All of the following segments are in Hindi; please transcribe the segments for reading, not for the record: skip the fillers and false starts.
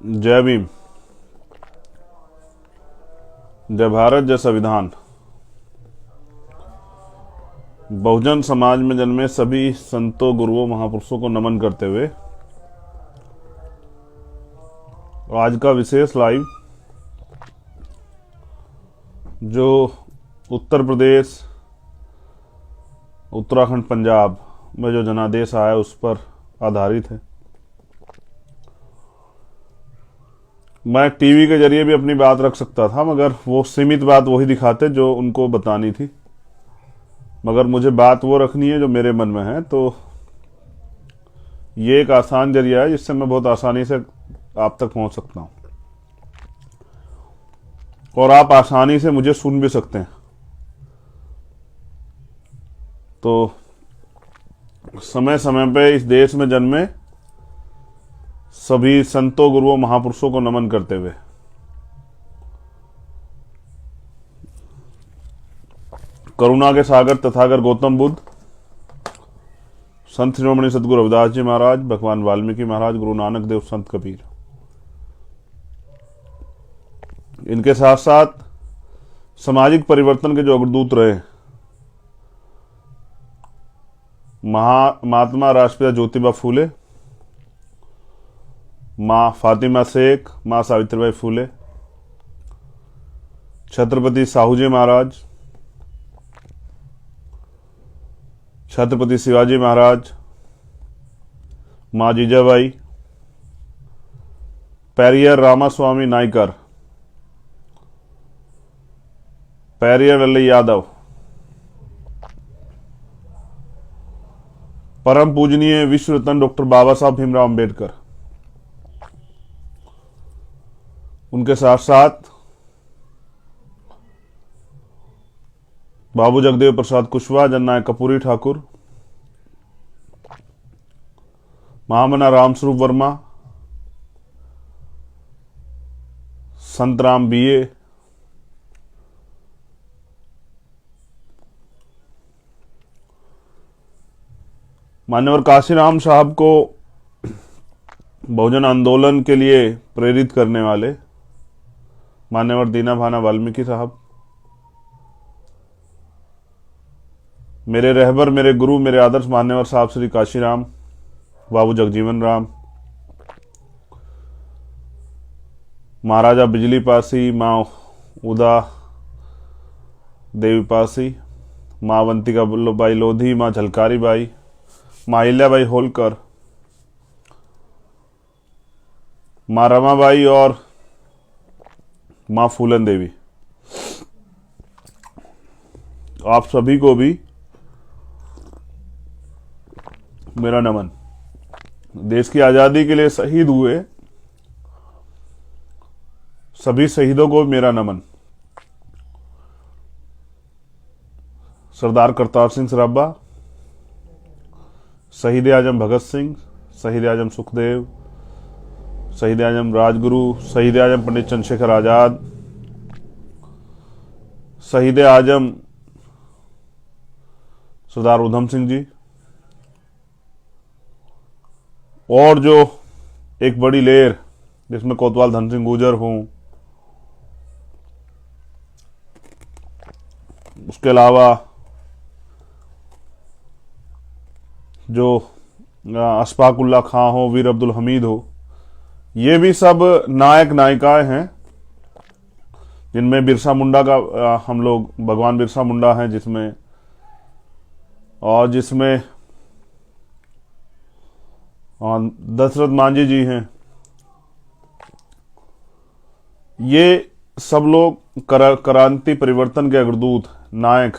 जय भीम। जय भारत। जय संविधान। बहुजन समाज में जन्मे सभी संतों, गुरुओं, महापुरुषों को नमन करते हुए आज का विशेष लाइव जो उत्तर प्रदेश, उत्तराखंड, पंजाब में जो जनादेश आया उस पर आधारित है। मैं टीवी के जरिए भी अपनी बात रख सकता था, मगर वो सीमित बात वही दिखाते जो उनको बतानी थी। मगर मुझे बात वो रखनी है जो मेरे मन में है, तो ये एक आसान जरिया है जिससे मैं बहुत आसानी से आप तक पहुंच सकता हूं और आप आसानी से मुझे सुन भी सकते हैं। तो समय समय पे इस देश में जन्मे सभी संतों, गुरुओं, महापुरुषों को नमन करते हुए करुणा के सागर तथागत गौतम बुद्ध, संत शिरोमणि सदगुरु रविदास जी महाराज, भगवान वाल्मीकि महाराज, गुरु नानक देव, संत कबीर, इनके साथ साथ सामाजिक परिवर्तन के जो अग्रदूत रहे महात्मा राष्ट्रपिता ज्योतिबा फूले, माँ फातिमा शेख, माँ सावित्रीबाई फूले, छत्रपति साहूजी महाराज, छत्रपति शिवाजी महाराज, माँ जीजाबाई, पेरियर रामास्वामी नायकर, पेरियर लल्ली यादव, परम पूजनीय विश्व रत्न डॉक्टर बाबा साहब भीमराव अंबेडकर, उनके साथ साथ बाबू जगदेव प्रसाद कुशवाहा, जननायक कपूरी ठाकुर, महामना रामस्वरूप वर्मा, संतराम बीए, मान्यवर काशीराम साहब को बहुजन आंदोलन के लिए प्रेरित करने वाले मान्यवर दीना भाना वाल्मीकि साहब, मेरे रहबर, मेरे गुरु, मेरे आदर्श मान्यवर साहब श्री काशीराम बाबू जगजीवन राम, महाराजा बिजली पासी, माँ उदा देवी पासी, माँ अवंतिका वल्लभबाई लोधी, माँ झलकारी बाई, माँ अहिल्याबाई होलकर, माँ रमाबाई और माँ फूलन देवी, आप सभी को भी मेरा नमन। देश की आजादी के लिए शहीद हुए सभी शहीदों को मेरा नमन। सरदार करतार सिंह सराभा, शहीद आजम भगत सिंह, शहीद आजम सुखदेव, शहीद आजम राजगुरु, शहीद आजम पंडित चंद्रशेखर आजाद, शहीद आजम सरदार उधम सिंह जी, और जो एक बड़ी लेर जिसमें कोतवाल धन सिंह गुर्जर हूं, उसके अलावा जो अशफाकुल्ला खां हो, वीर अब्दुल हमीद हो, ये भी सब नायक नायिकाएं हैं जिनमें बिरसा मुंडा का हम लोग भगवान बिरसा मुंडा हैं जिसमें, और जिसमें दशरथ मांझी जी हैं। ये सब लोग क्रांति परिवर्तन के अग्रदूत, नायक,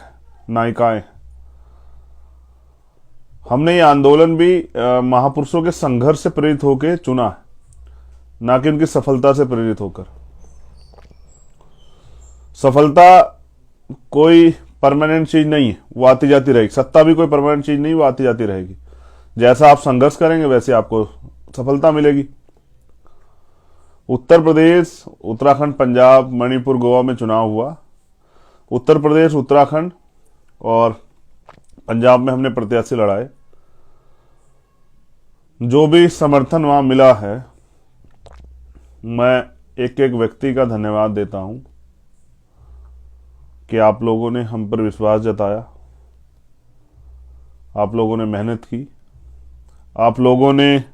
नायिकाएं। हमने ये आंदोलन भी महापुरुषों के संघर्ष से प्रेरित होकर चुना है, ना कि उनकी सफलता से प्रेरित होकर। सफलता कोई परमानेंट चीज नहीं है, वो आती जाती रहेगी। सत्ता भी कोई परमानेंट चीज नहीं, वो आती जाती रहेगी। जैसा आप संघर्ष करेंगे वैसे आपको सफलता मिलेगी। उत्तर प्रदेश, उत्तराखंड, पंजाब, मणिपुर, गोवा में चुनाव हुआ। उत्तर प्रदेश, उत्तराखंड और पंजाब में हमने प्रत्याशी लड़ाए। जो भी समर्थन वहां मिला है मैं एक एक व्यक्ति का धन्यवाद देता हूं कि आप लोगों ने हम पर विश्वास जताया, आप लोगों ने मेहनत की, आप लोगों ने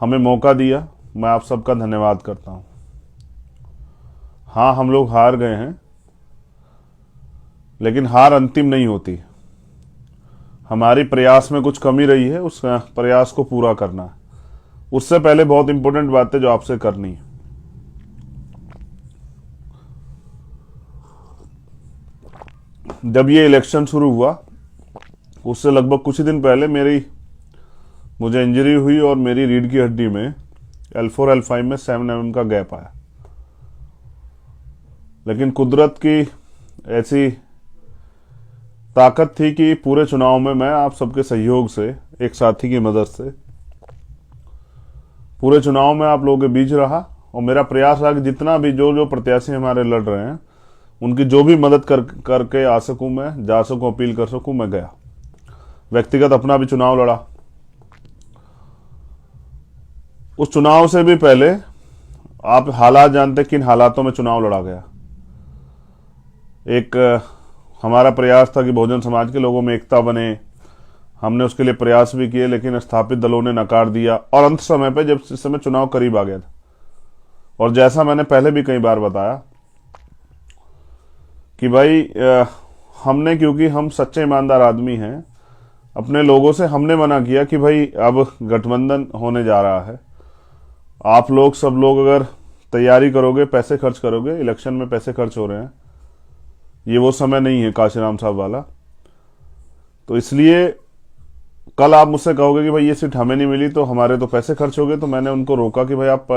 हमें मौका दिया। मैं आप सबका धन्यवाद करता हूं। हाँ, हम लोग हार गए हैं, लेकिन हार अंतिम नहीं होती। हमारी प्रयास में कुछ कमी रही है, उस प्रयास को पूरा करना है। उससे पहले बहुत इंपॉर्टेंट बात है जो आपसे करनी है। जब ये इलेक्शन शुरू हुआ उससे लगभग कुछ ही दिन पहले मुझे इंजरी हुई और मेरी रीढ़ की हड्डी में L4 L5 में 7 mm का गैप आया। लेकिन कुदरत की ऐसी ताकत थी कि पूरे चुनाव में मैं आप सबके सहयोग से, एक साथी की मदद से, पूरे चुनाव में आप लोगों के बीच रहा और मेरा प्रयास रहा कि जितना भी जो प्रत्याशी हमारे लड़ रहे हैं उनकी जो भी मदद करके आ सकूं, मैं जा सकूं, अपील कर सकूं, मैं गया। व्यक्तिगत अपना भी चुनाव लड़ा। उस चुनाव से भी पहले आप हालात जानते किन हालातों में चुनाव लड़ा गया। एक हमारा प्रयास था कि बहुजन समाज के लोगों में एकता बने। हमने उसके लिए प्रयास भी किए, लेकिन स्थापित दलों ने नकार दिया और अंत समय पे जब इस समय चुनाव करीब आ गया था, और जैसा मैंने पहले भी कई बार बताया कि भाई हमने, क्योंकि हम सच्चे ईमानदार आदमी हैं, अपने लोगों से हमने मना किया कि भाई अब गठबंधन होने जा रहा है। आप लोग सब लोग अगर तैयारी करोगे, पैसे खर्च करोगे, इलेक्शन में पैसे खर्च हो रहे हैं, ये वो समय नहीं है काशीराम साहब वाला। तो इसलिए कल आप मुझसे कहोगे कि भाई ये सीट हमें नहीं मिली तो हमारे तो पैसे खर्च हो गए। तो मैंने उनको रोका कि भाई आप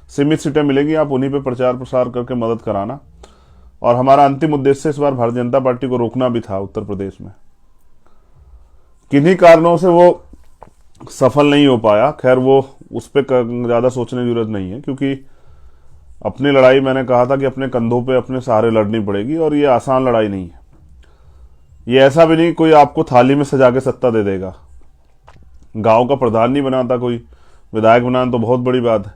सीमित सीटें मिलेंगी, आप उन्हीं पे प्रचार प्रसार करके मदद कराना। और हमारा अंतिम उद्देश्य इस बार भारतीय जनता पार्टी को रोकना भी था उत्तर प्रदेश में। किन्हीं कारणों से वो सफल नहीं हो पाया। खैर, वो उस पर ज्यादा सोचने की जरूरत नहीं है, क्योंकि अपनी लड़ाई मैंने कहा था कि अपने कंधों पे अपने सहारे लड़नी पड़ेगी, और ये आसान लड़ाई नहीं है। ये ऐसा भी नहीं कोई आपको थाली में सजा के सत्ता दे देगा। गांव का प्रधान नहीं बनाता कोई, विधायक बनाना तो बहुत बड़ी बात है।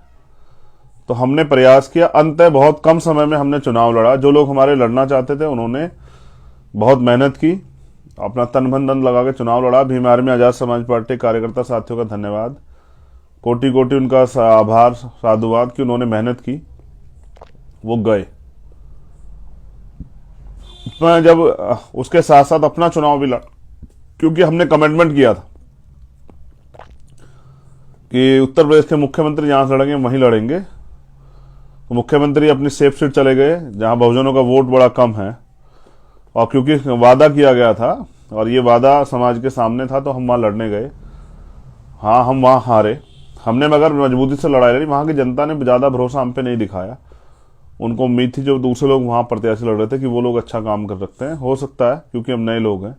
तो हमने प्रयास किया, अंततः बहुत कम समय में हमने चुनाव लड़ा। जो लोग हमारे लड़ना चाहते थे उन्होंने बहुत मेहनत की, अपना तन मन धन लगा के चुनाव लड़ा। भीम आर्मी आजाद समाज पार्टी कार्यकर्ता साथियों का धन्यवाद, कोटि कोटि उनका आभार, साधुवाद कि उन्होंने मेहनत की, वो गए। मैं जब उसके साथ साथ अपना चुनाव भी लड़ा, क्योंकि हमने कमिटमेंट किया था कि उत्तर प्रदेश के मुख्यमंत्री जहां से लड़ेंगे वहीं लड़ेंगे। तो मुख्यमंत्री अपनी सेफ सीट चले गए जहां बहुजनों का वोट बड़ा कम है, और क्योंकि वादा किया गया था और ये वादा समाज के सामने था, तो हम वहां लड़ने गए। हाँ, हम वहां हारे, हमने मगर मजबूती से लड़ाई लड़ी। वहां की जनता ने ज्यादा भरोसा हम पे नहीं दिखाया। उनको उम्मीद थी जो दूसरे लोग वहां प्रत्याशी लड़ रहे थे कि वो लोग अच्छा काम कर सकते हैं, हो सकता है, क्योंकि हम नए लोग हैं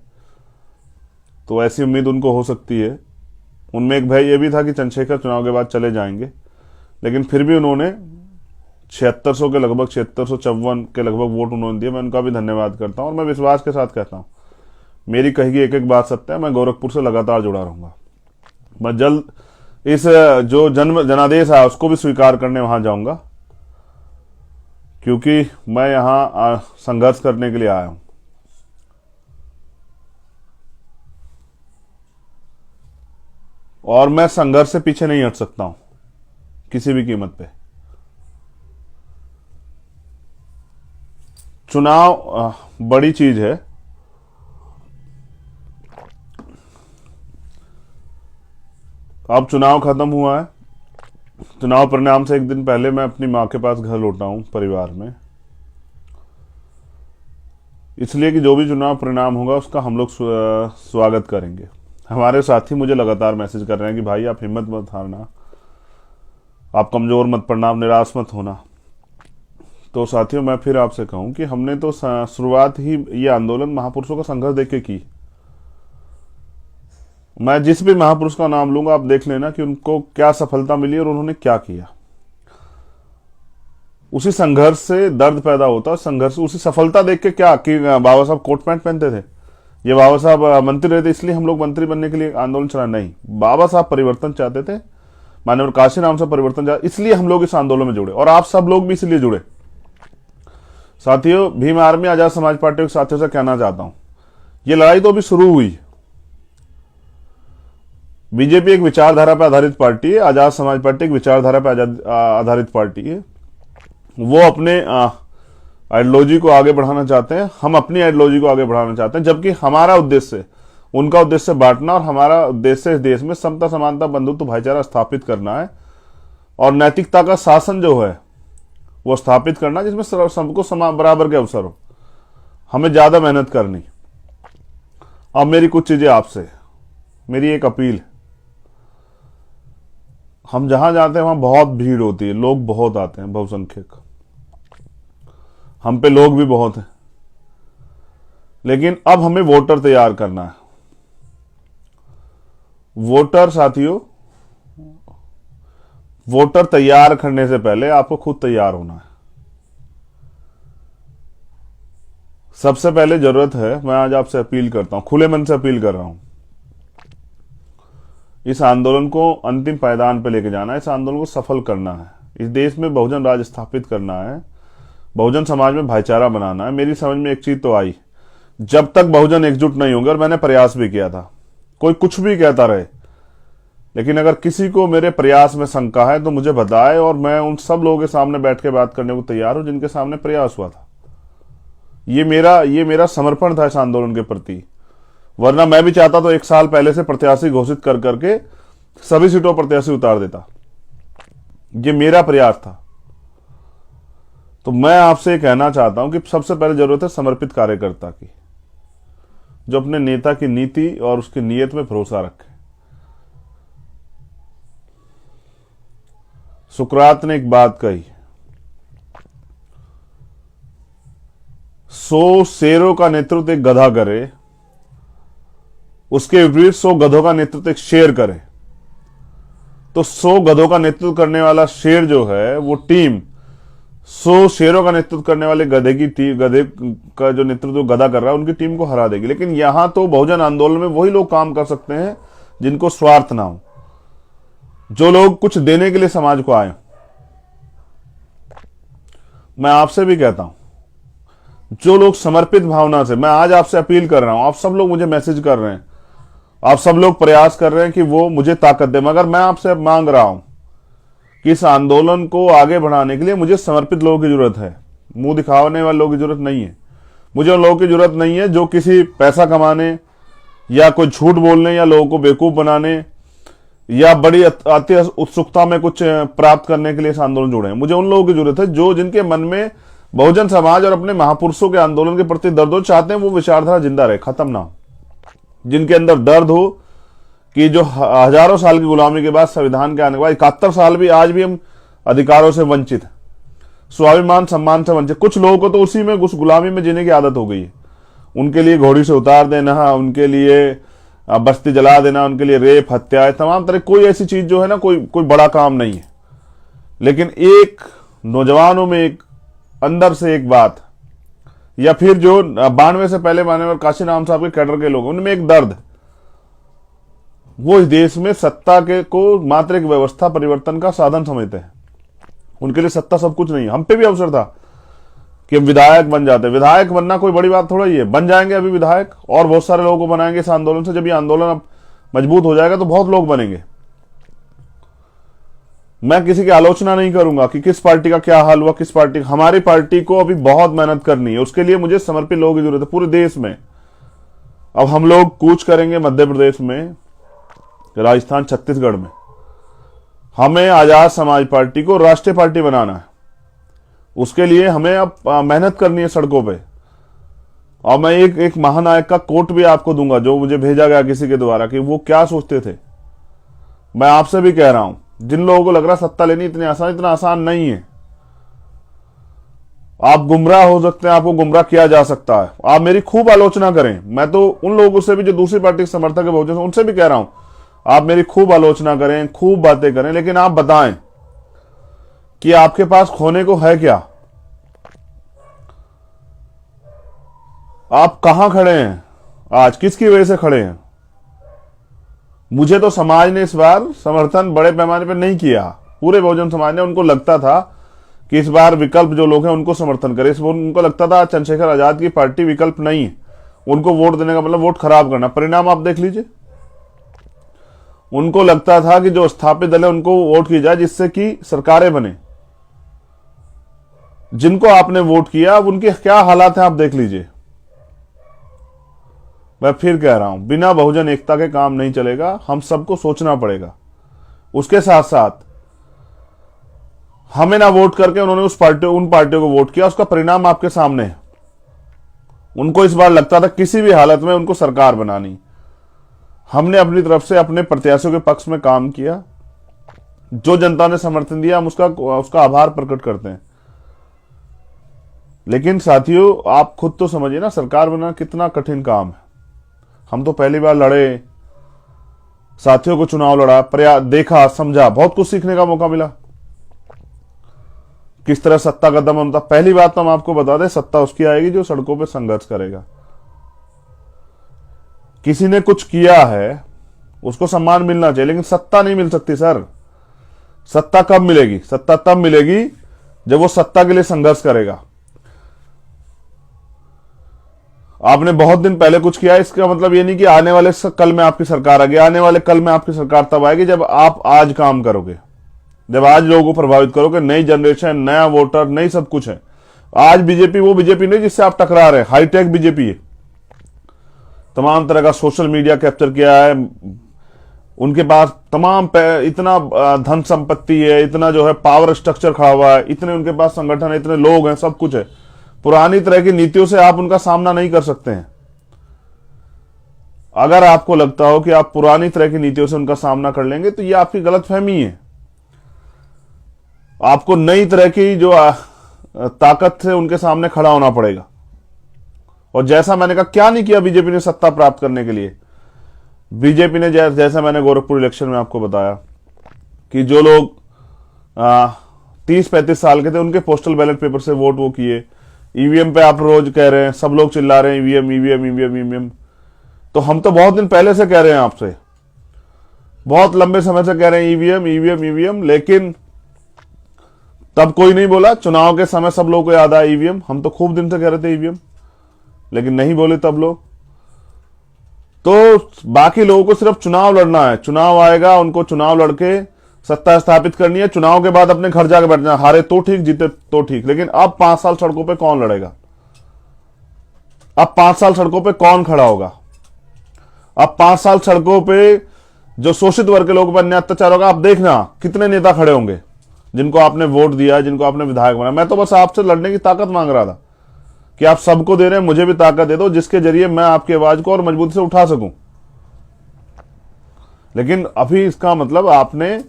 तो ऐसी उम्मीद उनको हो सकती है। उनमें एक भय ये भी था कि चंद्रशेखर चुनाव के बाद चले जाएंगे, लेकिन फिर भी उन्होंने 7600 के लगभग, 7654 के लगभग वोट उन्होंने दिए। मैं उनका भी धन्यवाद करता हूं, और मैं विश्वास के साथ कहता हूं मेरी कही गई एक एक बात सत्य है। मैं गोरखपुर से लगातार जुड़ा रहूंगा। मैं जल्द इस जो जनादेश है उसको भी स्वीकार करने वहां जाऊंगा, क्योंकि मैं यहां संघर्ष करने के लिए आया हूं। और मैं संघर्ष से पीछे नहीं हट सकता हूं किसी भी कीमत पे। चुनाव बड़ी चीज है। अब चुनाव खत्म हुआ है। चुनाव परिणाम से एक दिन पहले मैं अपनी मां के पास घर लौटा हूं परिवार में, इसलिए कि जो भी चुनाव परिणाम होगा उसका हम लोग स्वागत करेंगे। हमारे साथी मुझे लगातार मैसेज कर रहे हैं कि भाई आप हिम्मत मत हारना, आप कमजोर मत पड़ना, आप निराश मत होना। तो साथियों, मैं फिर आपसे कहूं कि हमने तो शुरुआत ही ये आंदोलन महापुरुषों का संघर्ष देख के की। मैं जिस भी महापुरुष का नाम लूंगा, आप देख लेना कि उनको क्या सफलता मिली और उन्होंने क्या किया। उसी संघर्ष से दर्द पैदा होता, संघर्ष, उसी सफलता देख के क्या कि बाबा साहब कोट पैंट पहनते थे, ये बाबा साहब मंत्री रहे थे इसलिए हम लोग मंत्री बनने के लिए आंदोलन चला, नहीं। बाबा साहब परिवर्तन चाहते थे, माननीय काशीराम से परिवर्तन चाहते, इसलिए हम लोग इस आंदोलन में जुड़े और आप सब लोग भी इसलिए जुड़े। साथियों, भीम आर्मी आजाद समाज पार्टी के साथियों से कहना चाहता हूं, ये लड़ाई तो अभी शुरू हुई। बीजेपी एक विचारधारा पर आधारित पार्टी है, आजाद समाज पार्टी एक विचारधारा पर आधारित पार्टी है। वो अपने आइडियोलॉजी को आगे बढ़ाना चाहते हैं, हम अपनी आइडियोलॉजी को आगे बढ़ाना चाहते हैं, जबकि हमारा उद्देश्य उनका उद्देश्य बांटना और हमारा उद्देश्य इस देश में समता, समानता, बंधुत्व, भाईचारा स्थापित करना है और नैतिकता का शासन जो है वो स्थापित करना, जिसमें सबको बराबर के अवसर हो। हमें ज्यादा मेहनत करनी। अब मेरी कुछ चीजें आपसे, मेरी एक अपील है। हम जहां जाते हैं वहां बहुत भीड़ होती है, लोग बहुत आते हैं, बहुसंख्यक, हम पे लोग भी बहुत हैं, लेकिन अब हमें वोटर तैयार करना है। वोटर साथियों, वोटर तैयार करने से पहले आपको खुद तैयार होना है। सबसे पहले जरूरत है, मैं आज आपसे अपील करता हूं, खुले मन से अपील कर रहा हूं, इस आंदोलन को अंतिम पायदान पर लेके जाना है, इस आंदोलन को सफल करना है, इस देश में बहुजन राज स्थापित करना है, बहुजन समाज में भाईचारा बनाना है। मेरी समझ में एक चीज तो आई, जब तक बहुजन एकजुट नहीं होंगे, और मैंने प्रयास भी किया था, कोई कुछ भी कहता रहे, लेकिन अगर किसी को मेरे प्रयास में शंका है तो मुझे बताए, और मैं उन सब लोगों के सामने बैठ के बात करने को तैयार हूं जिनके सामने प्रयास हुआ था। ये मेरा समर्पण था इस आंदोलन के प्रति। वरना मैं भी चाहता तो 1 साल पहले से प्रत्याशी घोषित कर करके सभी सीटों पर प्रत्याशी उतार देता। ये मेरा प्रयास था। तो मैं आपसे कहना चाहता हूं कि सबसे पहले जरूरत है समर्पित कार्यकर्ता की, जो अपने नेता की नीति और उसकी नीयत में भरोसा रखे। सुकरात ने एक बात कही, 100 शेरों का नेतृत्व एक गधा करे, उसके विपरीत 100 गधों का नेतृत्व एक शेर करे। तो 100 गधों का नेतृत्व करने वाला शेर जो है, वो टीम 100 शेरों का नेतृत्व करने वाले गधे का जो नेतृत्व गधा कर रहा है, उनकी टीम को हरा देगी। लेकिन यहां तो बहुजन आंदोलन में वही लोग काम कर सकते हैं जिनको स्वार्थ ना हो, जो लोग कुछ देने के लिए समाज को आए। मैं आपसे भी कहता हूं, जो लोग समर्पित भावना से, मैं आज आपसे अपील कर रहा हूं, आप सब लोग मुझे मैसेज कर रहे हैं, आप सब लोग प्रयास कर रहे हैं कि वो मुझे ताकत दे, मगर मैं आपसे मांग रहा हूं कि इस आंदोलन को आगे बढ़ाने के लिए मुझे समर्पित लोगों की जरूरत है, मुंह दिखाने वाले लोगों की जरूरत नहीं है। मुझे उन लोगों की जरूरत नहीं है जो किसी पैसा कमाने या कोई झूठ बोलने या लोगों को बेवकूफ बनाने या बड़ी अति उत्सुकता में कुछ प्राप्त करने के लिए इस आंदोलन जुड़े हैं। मुझे उन लोगों की जरूरत है जो जिनके मन में बहुजन समाज और अपने महापुरुषों के आंदोलन के प्रति दर्द हो, चाहते हैं वो विचारधारा जिंदा रहे, खत्म ना हो, जिनके अंदर दर्द हो कि जो हजारों साल की गुलामी के बाद संविधान के आने के बाद 71 साल भी आज भी हम अधिकारों से वंचित, स्वाभिमान सम्मान से वंचित। कुछ लोगों को तो उसी में उस गुलामी में जीने की आदत हो गई है। उनके लिए घोड़ी से उतार देना, उनके लिए बस्ती जला देना, उनके लिए रेप, हत्या, तमाम तरह कोई ऐसी चीज जो है ना, कोई बड़ा काम नहीं है। लेकिन एक नौजवानों में एक अंदर से एक बात, या फिर जो 92 से पहले माननीय काशीराम साहब के कैडर के लोग, उनमें एक दर्द, वो इस देश में सत्ता के को मात्र एक व्यवस्था परिवर्तन का साधन समझते हैं। उनके लिए सत्ता सब कुछ नहीं है। हम पे भी अवसर था कि हम विधायक बन जाते। विधायक बनना कोई बड़ी बात थोड़ा ही है, बन जाएंगे अभी विधायक, और बहुत सारे लोगों को बनाएंगे इस आंदोलन से। जब ये आंदोलन अब मजबूत हो जाएगा तो बहुत लोग बनेंगे। मैं किसी की आलोचना नहीं करूंगा कि किस पार्टी का क्या हाल हुआ, किस पार्टी, हमारी पार्टी को अभी बहुत मेहनत करनी है, उसके लिए मुझे समर्पित लोगों की जरूरत है पूरे देश में। अब हम लोग कूच करेंगे मध्य प्रदेश में, राजस्थान, छत्तीसगढ़ में। हमें आजाद समाज पार्टी को राष्ट्रीय पार्टी बनाना है। उसके लिए हमें अब मेहनत करनी है सड़कों पे। और मैं एक महानायक का कोट भी आपको दूंगा जो मुझे भेजा गया किसी के द्वारा, कि वो क्या सोचते थे। मैं आपसे भी कह रहा हूं, जिन लोगों को लग रहा सत्ता लेनी इतनी आसान नहीं है। आप गुमराह हो सकते हैं, आपको गुमराह किया जा सकता है। आप मेरी खूब आलोचना करें, मैं तो उन लोगों से भी जो दूसरी पार्टी के समर्थक है बहुजन, उनसे भी कह रहा हूं, आप मेरी खूब आलोचना करें, खूब बातें करें, लेकिन आप बताएं कि आपके पास खोने को है क्या। आप कहां खड़े हैं आज, किसकी वजह से खड़े हैं। मुझे तो समाज ने इस बार समर्थन बड़े पैमाने पर नहीं किया, पूरे बहुजन समाज ने। उनको लगता था कि इस बार विकल्प जो लोग हैं उनको समर्थन करे, इस बार उनको लगता था चंद्रशेखर आजाद की पार्टी विकल्प नहीं है, उनको वोट देने का मतलब वोट खराब करना। परिणाम आप देख लीजिए। उनको लगता था कि जो स्थापित दल है उनको वोट की जाए जिससे कि सरकारें बने। जिनको आपने वोट किया अब उनके क्या हालात हैं आप देख लीजिए। मैं फिर कह रहा हूं, बिना बहुजन एकता के काम नहीं चलेगा, हम सबको सोचना पड़ेगा। उसके साथ साथ हमें ना वोट करके उन्होंने उन पार्टियों को वोट किया, उसका परिणाम आपके सामने है। उनको इस बार लगता था किसी भी हालत में उनको सरकार बनानी। हमने अपनी तरफ से अपने प्रत्याशियों के पक्ष में काम किया, जो जनता ने समर्थन दिया हम उसका आभार प्रकट करते हैं। लेकिन साथियों आप खुद तो समझिए ना, सरकार बनाना कितना कठिन काम है। हम तो पहली बार लड़े, साथियों को चुनाव लड़ा, देखा, समझा, बहुत कुछ सीखने का मौका मिला। किस तरह सत्ता का दमन होता। पहली बात तो हम आपको बता दें, सत्ता उसकी आएगी जो सड़कों पे संघर्ष करेगा। किसी ने कुछ किया है उसको सम्मान मिलना चाहिए, लेकिन सत्ता नहीं मिल सकती सर। सत्ता कब मिलेगी? सत्ता तब मिलेगी जब वो सत्ता के लिए संघर्ष करेगा। आपने बहुत दिन पहले कुछ किया, इसका मतलब ये नहीं कि आने वाले कल में आपकी सरकार आ गई। आने वाले कल में आपकी सरकार तब आएगी जब आप आज काम करोगे, जब आज लोगों को प्रभावित करोगे। नई जनरेशन, नया वोटर, नई सब कुछ है। आज बीजेपी वो बीजेपी नहीं जिससे आप टकरा रहे हैं, हाईटेक बीजेपी है। तमाम तरह का सोशल मीडिया कैप्चर किया है, उनके पास तमाम इतना धन संपत्ति है, इतना जो है पावर स्ट्रक्चर खड़ा हुआ है, इतने उनके पास संगठन है, इतने लोग हैं, सब कुछ है। पुरानी तरह की नीतियों से आप उनका सामना नहीं कर सकते हैं। अगर आपको लगता हो कि आप पुरानी तरह की नीतियों से उनका सामना कर लेंगे तो यह आपकी गलतफहमी है। आपको नई तरह की जो ताकत से उनके सामने खड़ा होना पड़ेगा। और जैसा मैंने कहा, क्या नहीं किया बीजेपी ने सत्ता प्राप्त करने के लिए। बीजेपी ने जैसा मैंने गोरखपुर इलेक्शन में आपको बताया कि जो लोग 30-35 साल के थे उनके पोस्टल बैलेट पेपर से वोट वो किए। ईवीएम पे आप रोज कह रहे हैं, सब लोग चिल्ला रहे हैं ईवीएम ईवीएम ईवीएम ईवीएम। तो हम तो बहुत दिन पहले से कह रहे हैं आपसे, बहुत लंबे समय से कह रहे हैं ईवीएम ईवीएम ईवीएम, लेकिन तब कोई नहीं बोला। चुनाव के समय सब लोगों को याद आया ईवीएम। हम तो खूब दिन से कह रहे थे ईवीएम, लेकिन नहीं बोले तब लोग। तो बाकी लोगों को सिर्फ चुनाव लड़ना है, चुनाव आएगा, उनको चुनाव लड़के सत्ता स्थापित करनी है। चुनाव के बाद अपने घर जाकर बैठना, हारे तो ठीक, जीते तो ठीक। लेकिन अब 5 साल सड़कों पे कौन लड़ेगा? अब 5 साल सड़कों पे कौन खड़ा होगा? अब 5 साल सड़कों पे जो शोषित वर्ग के लोगों पर अन्याय अत्याचार होगा, आप देखना कितने नेता खड़े होंगे जिनको आपने वोट दिया, जिनको आपने विधायक बनाया। मैं तो बस आपसे लड़ने की ताकत मांग रहा था कि आप सबको दे रहे हैं, मुझे भी ताकत दे दो जिसके जरिए मैं आपकी आवाज को और मजबूती से उठा सकूं। लेकिन अभी इसका मतलब आपने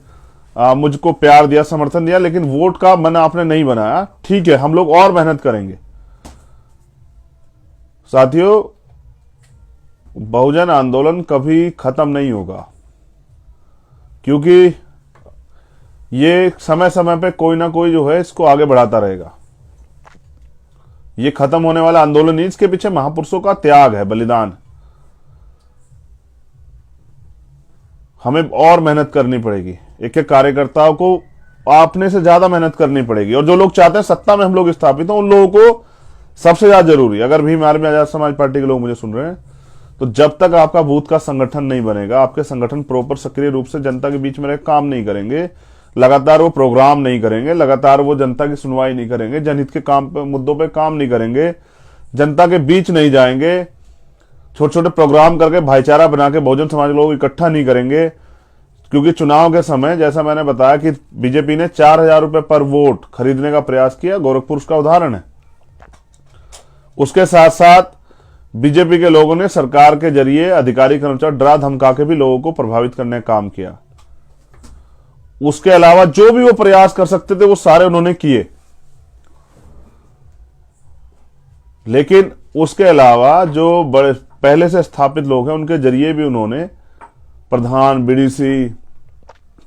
मुझको प्यार दिया, समर्थन दिया, लेकिन वोट का मन आपने नहीं बनाया। ठीक है, हम लोग और मेहनत करेंगे। साथियों, बहुजन आंदोलन कभी खत्म नहीं होगा, क्योंकि ये समय समय पे कोई ना कोई जो है इसको आगे बढ़ाता रहेगा। ये खत्म होने वाला आंदोलन नहीं, इसके पीछे महापुरुषों का त्याग है, बलिदान। हमें और मेहनत करनी पड़ेगी, एक एक कार्यकर्ताओं को अपने से ज्यादा मेहनत करनी पड़ेगी। और जो लोग चाहते हैं सत्ता में हम लोग स्थापित हों, उन लोगों को सबसे ज्यादा जरूरी, अगर भीम आर्मी आजाद समाज पार्टी के लोग मुझे सुन रहे हैं, तो जब तक आपका बूथ का संगठन नहीं बनेगा, आपके संगठन प्रॉपर सक्रिय रूप से जनता के बीच में रह काम नहीं करेंगे, लगातार वो प्रोग्राम नहीं करेंगे, लगातार वो जनता की सुनवाई नहीं करेंगे, जनहित के काम पे, मुद्दों पे काम नहीं करेंगे, जनता के बीच नहीं जाएंगे, छोटे छोटे प्रोग्राम करके भाईचारा बना के बहुजन समाज लोग इकट्ठा नहीं करेंगे। क्योंकि चुनाव के समय जैसा मैंने बताया कि बीजेपी ने 4,000 रुपए पर वोट खरीदने का प्रयास किया, गोरखपुर उसका उदाहरण है। उसके साथ साथ बीजेपी के लोगों ने सरकार के जरिए अधिकारी कर्मचारी डरा धमका के भी लोगों को प्रभावित करने का काम किया। उसके अलावा जो भी वो प्रयास कर सकते थे वो सारे उन्होंने किए। लेकिन उसके अलावा जो बड़े पहले से स्थापित लोग हैं उनके जरिए भी उन्होंने प्रधान, बीडीसी,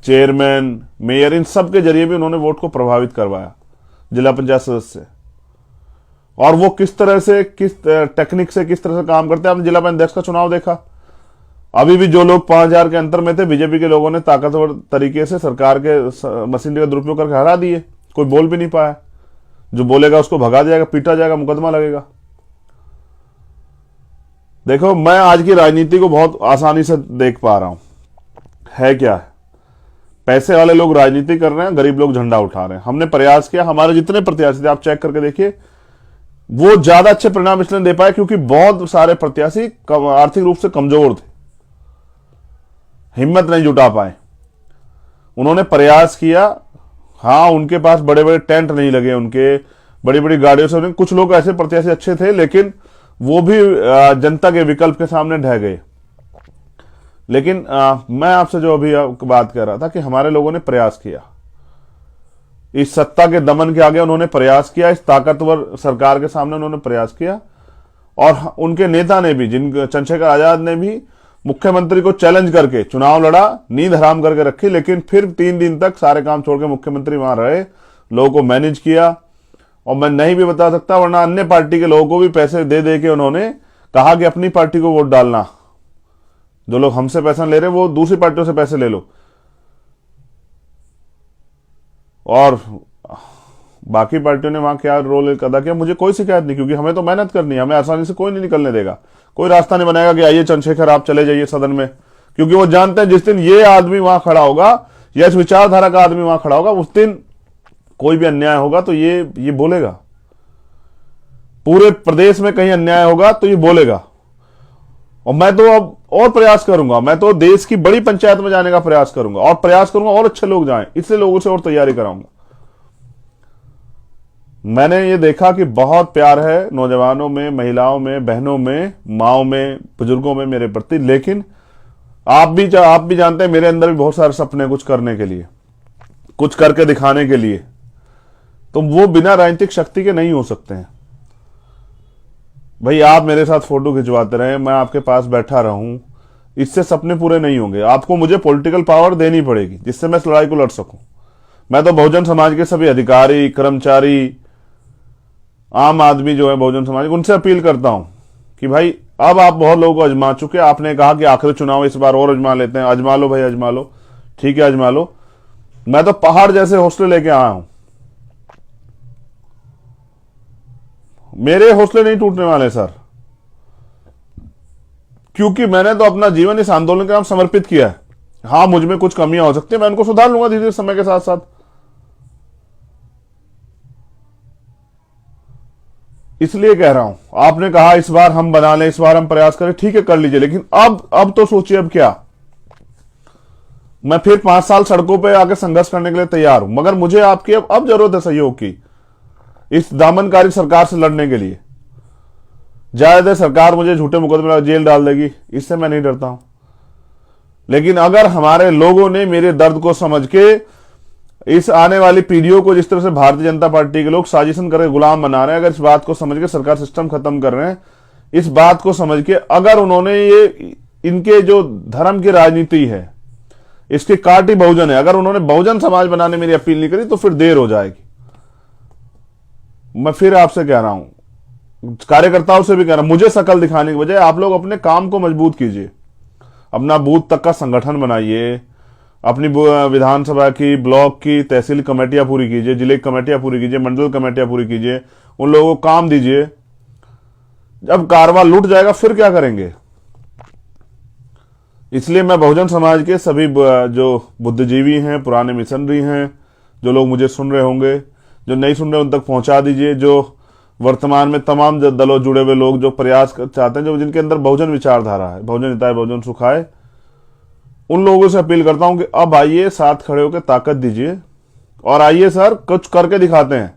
चेयरमैन, मेयर, इन सब के जरिए भी उन्होंने वोट को प्रभावित करवाया, जिला पंचायत सदस्य। और वो किस तरह से, किस टेक्निक से, किस तरह से काम करते हैं। आपने जिला पंचायत अध्यक्ष का चुनाव देखा, अभी भी जो लोग 5,000 के अंतर में थे, बीजेपी के लोगों ने ताकतवर तरीके से सरकार के मशीनरी का दुरुपयोग करके हरा दिए। कोई बोल भी नहीं पाया। जो बोलेगा उसको भगा जाएगा, पीटा जाएगा, मुकदमा लगेगा। देखो, मैं आज की राजनीति को बहुत आसानी से देख पा रहा हूं। है क्या है? पैसे वाले लोग राजनीति कर रहे हैं, गरीब लोग झंडा उठा रहे हैं। हमने प्रयास किया, हमारे जितने प्रत्याशी थे आप चेक करके देखिए, वो ज्यादा अच्छे परिणाम इसलिए दे पाए क्योंकि बहुत सारे प्रत्याशी आर्थिक रूप से कमजोर थे, हिम्मत नहीं जुटा पाए। उन्होंने प्रयास किया। हाँ, उनके पास बड़े बड़े टेंट नहीं लगे, उनके बड़ी बड़ी गाड़ियों से, कुछ लोग ऐसे प्रत्याशी अच्छे थे, लेकिन वो भी जनता के विकल्प के सामने ढह गए। लेकिन मैं आपसे जो अभी बात कर रहा था कि हमारे लोगों ने प्रयास किया, इस सत्ता के दमन के आगे उन्होंने प्रयास किया, इस ताकतवर सरकार के सामने उन्होंने प्रयास किया। और उनके नेता ने भी, चंद्रशेखर आजाद ने भी मुख्यमंत्री को चैलेंज करके चुनाव लड़ा, नींद हराम करके रखी, लेकिन फिर 3 दिन तक सारे काम छोड़ के मुख्यमंत्री वहां रहे, लोगों को मैनेज किया। और मैं नहीं भी बता सकता, वरना अन्य पार्टी के लोगों को भी पैसे दे दे के उन्होंने कहा कि अपनी पार्टी को वोट डालना, जो लोग हमसे पैसा ले रहे वो दूसरी पार्टियों से पैसे ले लो। और बाकी पार्टियों ने वहां क्या रोल अदा किया, मुझे कोई शिकायत नहीं, क्योंकि हमें तो मेहनत करनी है, हमें आसानी से कोई नहीं निकलने देगा। कोई रास्ता नहीं बनाएगा कि आइए चंद्रशेखर आप चले जाइए सदन में, क्योंकि वो जानते हैं जिस दिन ये आदमी वहां खड़ा होगा या इस विचारधारा का आदमी वहां खड़ा होगा, उस दिन कोई भी अन्याय होगा तो ये बोलेगा। पूरे प्रदेश में कहीं अन्याय होगा तो ये बोलेगा। और मैं तो अब और प्रयास करूंगा, मैं तो देश की बड़ी पंचायत में जाने का प्रयास करूंगा, और प्रयास करूंगा और अच्छे लोग जाएं, इसलिए लोगों से और तैयारी कराऊंगा। मैंने ये देखा कि बहुत प्यार है नौजवानों में, महिलाओं में, बहनों में, माओ में, बुजुर्गों में मेरे प्रति, लेकिन आप भी जानते हैं मेरे अंदर भी बहुत सारे सपने कुछ करने के लिए, कुछ करके दिखाने के लिए। तो वो बिना राजनीतिक शक्ति के नहीं हो सकते हैं। भाई, आप मेरे साथ फोटो खिंचवाते रहे, मैं आपके पास बैठा रहूं, इससे सपने पूरे नहीं होंगे। आपको मुझे पॉलिटिकल पावर देनी पड़ेगी जिससे मैं इस लड़ाई को लड़ सकूं। मैं तो बहुजन समाज के सभी अधिकारी, कर्मचारी, आम आदमी जो है बहुजन समाज, उनसे अपील करता हूं कि भाई अब आप बहुत लोगों को आजमा चुके। आपने कहा कि आखिरी चुनाव इस बार और आजमा लेते हैं, आजमा लो भाई, आजमा लो, ठीक है आजमा लो। मैं तो पहाड़ जैसे हौसले लेके आया हूं, मेरे हौसले नहीं टूटने वाले सर, क्योंकि मैंने तो अपना जीवन इस आंदोलन के नाम समर्पित किया है। हाँ, मुझ में कुछ कमियां हो सकती है, मैं उनको सुधार लूंगा धीरे धीरे समय के साथ साथ। इसलिए कह रहा हूं, आपने कहा इस बार हम बना लें, इस बार हम प्रयास करें, ठीक है कर लीजिए, लेकिन अब तो सोचिए अब क्या। मैं फिर 5 साल सड़कों पे आके संघर्ष करने के लिए तैयार हूं, मगर मुझे आपकी अब जरूरत है सहयोग की, इस दामनकारी सरकार से लड़ने के लिए। ज्यादा सरकार मुझे झूठे मुकदमे में जेल डाल देगी, इससे मैं नहीं डरता हूं। लेकिन अगर हमारे लोगों ने मेरे दर्द को समझ के, इस आने वाली पीढ़ियों को जिस तरह से भारतीय जनता पार्टी के लोग साजिशन करके गुलाम बना रहे हैं, अगर इस बात को समझ के सरकार सिस्टम खत्म कर रहे हैं, इस बात को समझ के अगर उन्होंने ये इनके जो धर्म की राजनीति है, इसकी काटी बहुजन है, अगर उन्होंने बहुजन समाज बनाने मेरी अपील नहीं करी तो फिर देर हो जाएगी। मैं फिर आपसे कह रहा हूं, कार्यकर्ताओं से भी कह रहा हूं, मुझे शकल दिखाने की बजाय आप लोग अपने काम को मजबूत कीजिए, अपना बूथ तक का संगठन बनाइए, अपनी विधानसभा की, ब्लॉक की, तहसील कमेटियां पूरी कीजिए, जिले की कमेटियां पूरी कीजिए, मंडल कमेटियां पूरी कीजिए, उन लोगों को काम दीजिए। जब कारवा लूट जाएगा फिर क्या करेंगे? इसलिए मैं बहुजन समाज के सभी जो बुद्धिजीवी हैं, पुराने मिशनरी हैं, जो लोग मुझे सुन रहे होंगे, जो नहीं सुन रहे उन तक पहुंचा दीजिए, जो वर्तमान में तमाम दलों जुड़े हुए लोग जो प्रयास चाहते हैं, जो जिनके अंदर बहुजन विचारधारा है, बहुजन हिताय बहुजन सुखाए, उन लोगों से अपील करता हूं कि अब आइए, साथ खड़े होकर ताकत दीजिए और आइए सर कुछ करके दिखाते हैं।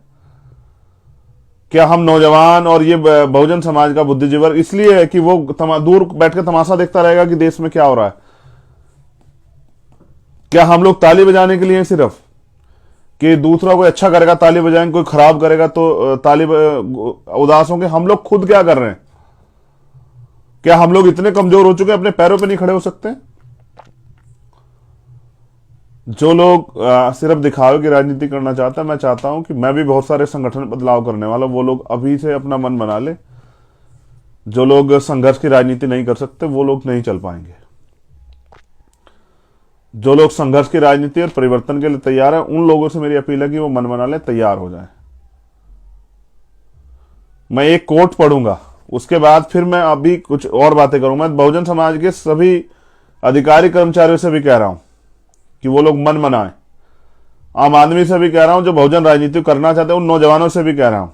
क्या हम नौजवान और ये बहुजन समाज का बुद्धिजीवी इसलिए है कि वो दूर बैठ के तमाशा देखता रहेगा कि देश में क्या हो रहा है? क्या हम लोग ताली बजाने के लिए सिर्फ कि दूसरा कोई अच्छा करेगा ताली बजाएंगे, कोई खराब करेगा तो ताली उदास होंगे? हम लोग खुद क्या कर रहे हैं? क्या हम लोग इतने कमजोर हो चुके हैं, अपने पैरों पे नहीं खड़े हो सकते? जो लोग सिर्फ दिखावे की राजनीति करना चाहते हैं, मैं चाहता हूं कि मैं भी बहुत सारे संगठन बदलाव करने वाला, वो लोग अभी से अपना मन बना ले। जो लोग संघर्ष की राजनीति नहीं कर सकते वो लोग नहीं चल पाएंगे। जो लोग संघर्ष की राजनीति और परिवर्तन के लिए तैयार हैं, उन लोगों से मेरी अपील है कि वो मन बना ले, तैयार हो जाए। मैं एक कोट पढ़ूंगा, उसके बाद फिर मैं अभी कुछ और बातें करूंगा। मैं बहुजन समाज के सभी अधिकारी कर्मचारियों से भी कह रहा हूं कि वो लोग मन बनाएं। आम आदमी से भी कह रहा हूं, जो बहुजन राजनीति करना चाहते हैं, उन नौजवानों से भी कह रहा हूं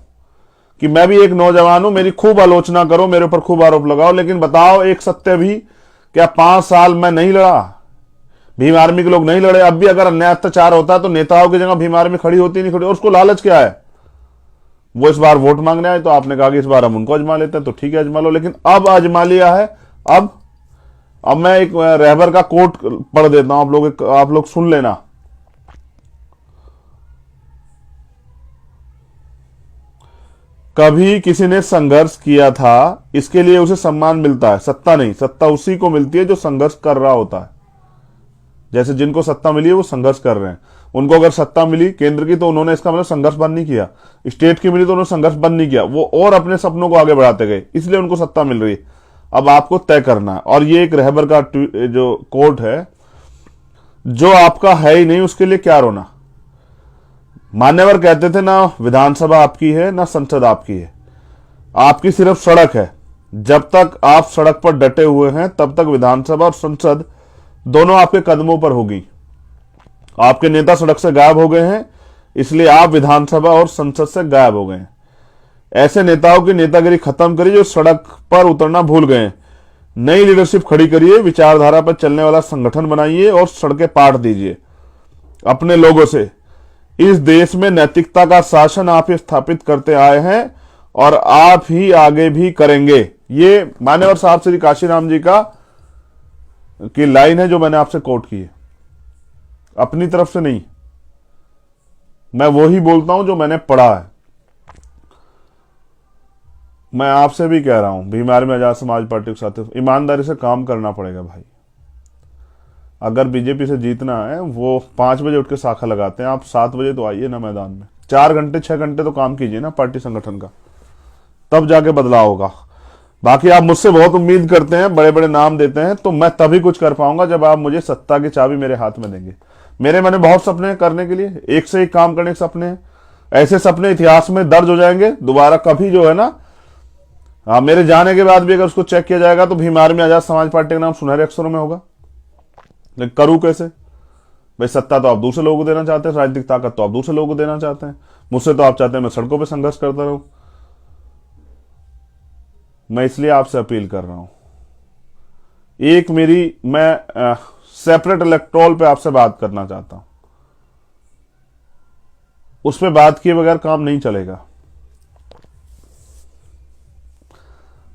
कि मैं भी एक नौजवान हूं, मेरी खूब आलोचना करो, मेरे ऊपर खूब आरोप लगाओ, लेकिन बताओ एक सत्य भी, क्या 5 साल मैं नहीं लड़ा? भीम आर्मी के लोग नहीं लड़े? अब भी अगर अन्याय अत्याचार होता है तो नेताओं की जगह भीम आर्मी खड़ी होती नहीं खड़ी? और उसको लालच क्या है? वो इस बार वोट मांगने आए तो आपने कहा कि इस बार हम उनको अजमा लेते हैं, तो ठीक है अजमा लो, लेकिन अब अजमा लिया है। अब मैं एक रहबर का कोट पढ़ देता हूं, आप लोग सुन लेना। कभी किसी ने संघर्ष किया था, इसके लिए उसे सम्मान मिलता है, सत्ता नहीं। सत्ता उसी को मिलती है जो संघर्ष कर रहा होता है। जैसे जिनको सत्ता मिली है वो संघर्ष कर रहे हैं, उनको अगर सत्ता मिली केंद्र की तो उन्होंने इसका मतलब संघर्ष बंद नहीं किया। स्टेट की मिली तो उन्होंने संघर्ष बंद नहीं किया, वो और अपने सपनों को आगे बढ़ाते गए, इसलिए उनको सत्ता मिल रही है। अब आपको तय करना है। और ये एक रहबर का जो कोट है, जो आपका है ही नहीं उसके लिए क्या रोना। मान्यवर कहते थे, ना विधानसभा आपकी है ना संसद आपकी है, आपकी सिर्फ सड़क है। जब तक आप सड़क पर डटे हुए हैं तब तक विधानसभा और संसद दोनों आपके कदमों पर होगी। आपके नेता सड़क से गायब हो गए हैं, इसलिए आप विधानसभा और संसद से गायब हो गए हैं। ऐसे नेताओं की नेतागिरी खत्म करिए जो सड़क पर उतरना भूल गए हैं। नई लीडरशिप खड़ी करिए, विचारधारा पर चलने वाला संगठन बनाइए और सड़कें पाट दीजिए अपने लोगों से। इस देश में नैतिकता का शासन आप ही स्थापित करते आए हैं और आप ही आगे भी करेंगे। ये मान्यवर साहब श्री काशीराम जी की लाइन है जो मैंने आपसे कोट की है, अपनी तरफ से नहीं। मैं वो ही बोलता हूं जो मैंने पढ़ा है। मैं आपसे भी कह रहा हूं, भीम आर्मी आजाद समाज पार्टी के साथ ईमानदारी से काम करना पड़ेगा भाई। अगर बीजेपी से जीतना है, वो 5 बजे उठ के शाखा लगाते हैं, आप 7 बजे तो आइए ना मैदान में। 4 घंटे 6 घंटे तो काम कीजिए ना पार्टी संगठन का, तब जाके बदलाव होगा। बाकी आप मुझसे बहुत उम्मीद करते हैं, बड़े बड़े नाम देते हैं, तो मैं तभी कुछ कर पाऊंगा जब आप मुझे सत्ता की चाबी मेरे हाथ में देंगे। मेरे मन में बहुत सपने हैं करने के लिए, एक से एक काम करने के सपने हैं। ऐसे सपने इतिहास में दर्ज हो जाएंगे, दोबारा कभी जो है ना, मेरे जाने के बाद भी अगर उसको चेक किया जाएगा तो भीम आर्मी आजाद समाज पार्टी का नाम सुनहरे अक्षरों में होगा। लेकिन करूं कैसे भाई? सत्ता तो आप दूसरे लोगों को देना चाहते हैं, राजनीतिक ताकत तो आप दूसरे लोगों को देना चाहते हैं, मुझसे तो आप चाहते हैं मैं सड़कों पर संघर्ष करता रहूं। मैं इसलिए आपसे अपील कर रहा हूं, एक मैं सेपरेट इलेक्टोरल पे आपसे बात करना चाहता हूं। उस पर बात किए बगैर काम नहीं चलेगा।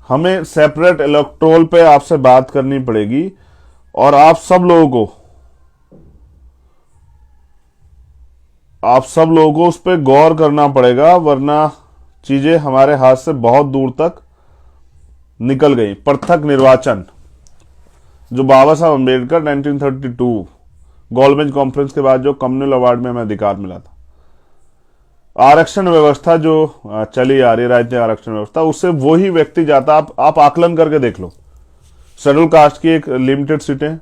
हमें सेपरेट इलेक्टोरल पे आपसे बात करनी पड़ेगी और आप सब लोगों को उस पर गौर करना पड़ेगा, वरना चीजें हमारे हाथ से बहुत दूर तक निकल गई। पृथक निर्वाचन, जो बाबा साहब अम्बेडकर 1932 गोलमेज कॉन्फ्रेंस के बाद जो कम्युनल अवार्ड में हमें अधिकार मिला था, आरक्षण व्यवस्था जो चली आ रही राजनीतिक आरक्षण व्यवस्था, उससे वही व्यक्ति जाता। आप आकलन करके देख लो, शेड्यूल कास्ट की एक लिमिटेड सीटें,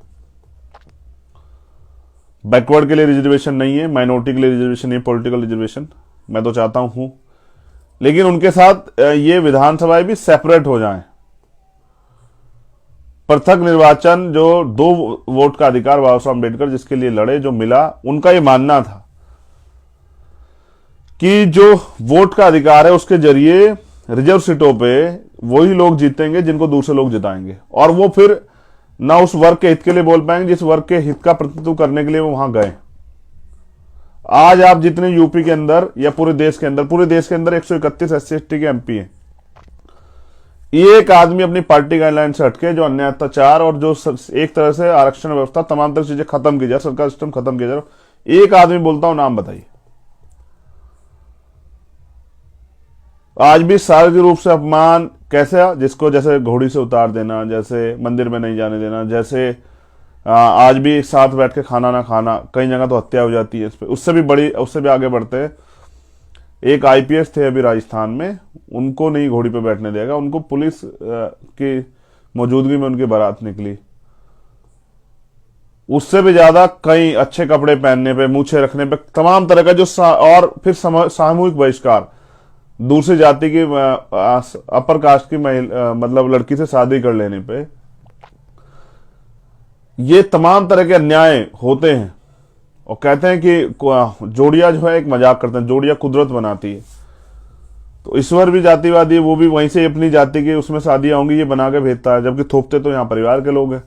बैकवर्ड के लिए रिजर्वेशन नहीं है, माइनॉरिटी के लिए रिजर्वेशन नहीं है, पॉलिटिकल रिजर्वेशन मैं तो चाहता हूं, लेकिन उनके साथ ये विधानसभाएं भी सेपरेट हो जाएं। पृथक निर्वाचन, जो 2 वोट का अधिकार बाबा साहब अम्बेडकर जिसके लिए लड़े, जो मिला, उनका ये मानना था कि जो वोट का अधिकार है उसके जरिए रिजर्व सीटों पे वही लोग जीतेंगे जिनको दूसरे लोग जिताएंगे, और वो फिर ना उस वर्ग के हित के लिए बोल पाएंगे जिस वर्ग के हित का प्रतिनिधित्व करने के लिए वो वहां गए। आज आप जितने यूपी के अंदर या पूरे देश के अंदर 131 SC/ST के MP हैं, एक आदमी अपनी पार्टी गाइडलाइन से हटके जो अन्याय अत्याचार और जो एक तरह से आरक्षण व्यवस्था तमाम तरह चीजें खत्म की जाए, सरकार सिस्टम खत्म किया जाए, एक आदमी बोलता हूं, नाम बताइए। आज भी शारीरिक रूप से अपमान कैसे, जिसको जैसे घोड़ी से उतार देना, जैसे मंदिर में नहीं जाने देना, जैसे आज भी साथ बैठ के खाना ना खाना, कई जगह तो हत्या हो जाती है इस पे। उससे भी आगे बढ़ते हैं, एक IPS थे अभी राजस्थान में, उनको नहीं घोड़ी पे बैठने देगा, उनको पुलिस की मौजूदगी में उनकी बारात निकली, उससे भी ज्यादा कई अच्छे कपड़े पहनने पे, मूछे रखने पे, तमाम तरह का जो और फिर सामूहिक बहिष्कार, दूसरी जाति की अपर कास्ट की मतलब लड़की से शादी कर लेने पे, ये तमाम तरह के अन्याय होते हैं। और कहते हैं कि जोड़िया जो है एक मजाक करते हैं, जोड़िया कुदरत बनाती है। तो ईश्वर भी जातिवादी है, वो भी वहीं से अपनी जाति की उसमें शादियां होंगी ये बना के भेजता है, जबकि थोपते तो यहां परिवार के लोग हैं।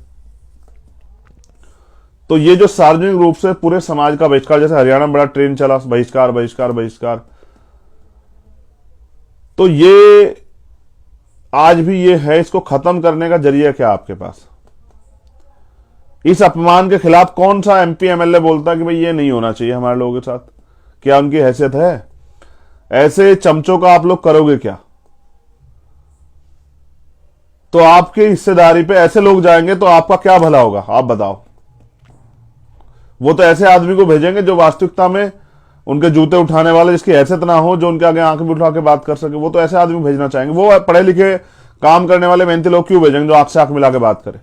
तो ये जो सार्वजनिक रूप से पूरे समाज का बहिष्कार, जैसे हरियाणा में बड़ा ट्रेंड चला बहिष्कार बहिष्कार बहिष्कार, तो ये आज भी ये है, इसको खत्म करने का जरिया क्या आपके पास? इस अपमान के खिलाफ कौन सा एमपी एमएलए बोलता कि भाई ये नहीं होना चाहिए हमारे लोगों के साथ? क्या उनकी हैसियत है? ऐसे चमचों का आप लोग करोगे क्या? तो आपकी हिस्सेदारी पे ऐसे लोग जाएंगे तो आपका क्या भला होगा, आप बताओ। वो तो ऐसे आदमी को भेजेंगे जो वास्तविकता में उनके जूते उठाने वाले, जिसकी हैसियत ना हो, जो उनके आगे आंख भी उठा के बात कर सके, वो तो ऐसे आदमी भेजना चाहेंगे। वो पढ़े लिखे काम करने वाले मेहनती लोग क्यों भेजेंगे जो आंख से आंख मिला के बात करे?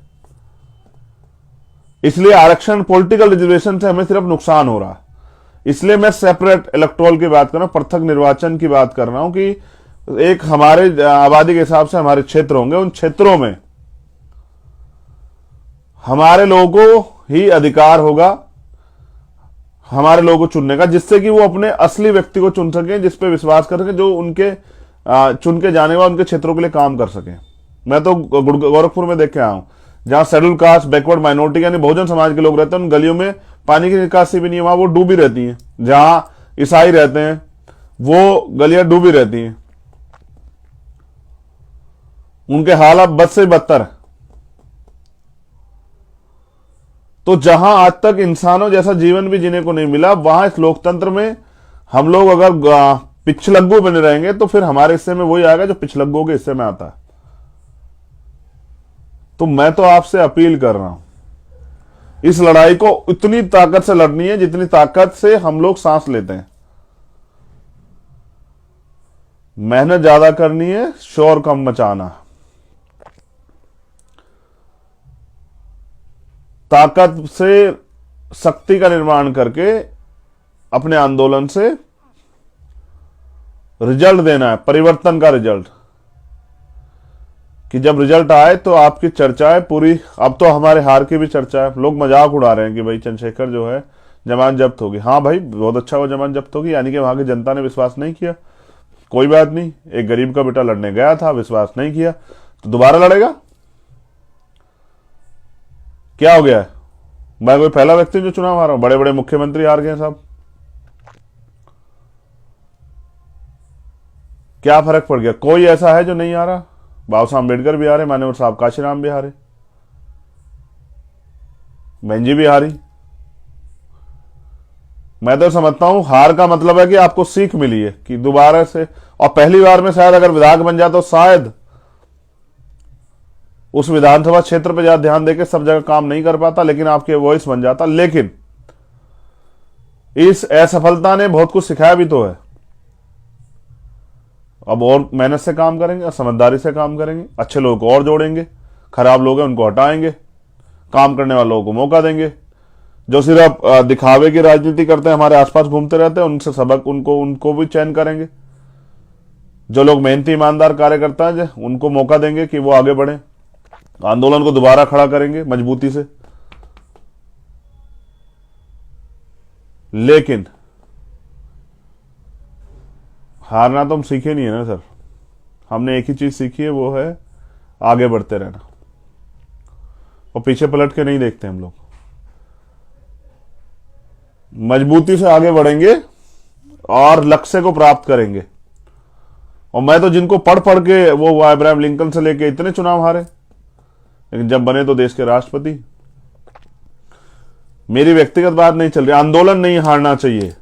इसलिए आरक्षण, पॉलिटिकल रिजर्वेशन से हमें सिर्फ नुकसान हो रहा है। इसलिए मैं सेपरेट इलेक्टोरल की बात कर रहा हूं, पृथक निर्वाचन की बात कर रहा हूं कि एक हमारे आबादी के हिसाब से हमारे क्षेत्र होंगे, उन क्षेत्रों में हमारे लोगों को ही अधिकार होगा हमारे लोगों को चुनने का, जिससे कि वो अपने असली व्यक्ति को चुन सके, जिस पे विश्वास कर सके, जो उनके चुन के जाने के बाद उनके क्षेत्रों के लिए काम कर सके। मैं तो गोरखपुर में देख के आया हूं, जहां शेड्यूल कास्ट, बैकवर्ड माइनॉरिटी यानी बहुजन समाज के लोग रहते हैं, उन गलियों में पानी की निकासी भी नहीं है, वहां वो डूबी रहती हैं। जहां ईसाई रहते हैं वो गलियां डूबी रहती हैं, उनके हालात बद से बदतर। तो जहां आज तक इंसानों जैसा जीवन भी जीने को नहीं मिला, वहां इस लोकतंत्र में हम लोग अगर पिछलग्गू बने रहेंगे तो फिर हमारे हिस्से में वही आएगा जो पिछलग्गू के हिस्से में आता है। तो मैं तो आपसे अपील कर रहा हूं, इस लड़ाई को इतनी ताकत से लड़नी है जितनी ताकत से हम लोग सांस लेते हैं। मेहनत ज्यादा करनी है, शोर कम मचाना। ताकत से शक्ति का निर्माण करके अपने आंदोलन से रिजल्ट देना है, परिवर्तन का रिजल्ट, कि जब रिजल्ट आए तो आपकी चर्चाएं पूरी। अब तो हमारे हार की भी चर्चा है, लोग मजाक उड़ा रहे हैं कि भाई चंद्रशेखर जो है जमानत जब्त होगी। हाँ भाई, बहुत अच्छा हुआ जमानत जब्त होगी, यानी कि वहां की जनता ने विश्वास नहीं किया। कोई बात नहीं, एक गरीब का बेटा लड़ने गया था, विश्वास नहीं किया, तो दोबारा लड़ेगा। क्या हो गया है? मैं कोई पहला व्यक्ति जो चुनाव हारा हूं? बड़े बड़े मुख्यमंत्री हार गए साहब, क्या फर्क पड़ गया? कोई ऐसा है जो नहीं आ रहा? बाबा साहब अम्बेडकर भी हारे, मान्यवर साहब काशीराम भी हारे, बहन जी भी हारी। मैं तो समझता हूं हार का मतलब है कि आपको सीख मिली है कि दोबारा से, और पहली बार में शायद अगर विधायक बन जाता तो शायद उस विधानसभा क्षेत्र पर ज्यादा ध्यान देकर सब जगह काम नहीं कर पाता, लेकिन आपके वॉइस बन जाता। लेकिन इस असफलता ने बहुत कुछ सिखाया भी तो है। अब और मेहनत से काम करेंगे, समझदारी से काम करेंगे, अच्छे लोगों को और जोड़ेंगे, खराब लोग हैं उनको हटाएंगे, काम करने वाले लोगों को मौका देंगे। जो सिर्फ दिखावे की राजनीति करते हैं, हमारे आसपास घूमते रहते हैं, उनसे सबक उनको भी चयन करेंगे। जो लोग मेहनती ईमानदार कार्यकर्ता हैं उनको मौका देंगे कि वो आगे बढ़े, आंदोलन को दोबारा खड़ा करेंगे मजबूती से। लेकिन हारना तो हम सीखे नहीं है ना सर। हमने एक ही चीज सीखी है, वो है आगे बढ़ते रहना, और पीछे पलट के नहीं देखते हम लोग। मजबूती से आगे बढ़ेंगे और लक्ष्य को प्राप्त करेंगे। और मैं तो जिनको पढ़ पढ़ के वो अब्राहम लिंकन से लेके इतने चुनाव हारे, लेकिन जब बने तो देश के राष्ट्रपति। मेरी व्यक्तिगत बात नहीं चल रही, आंदोलन नहीं हारना चाहिए।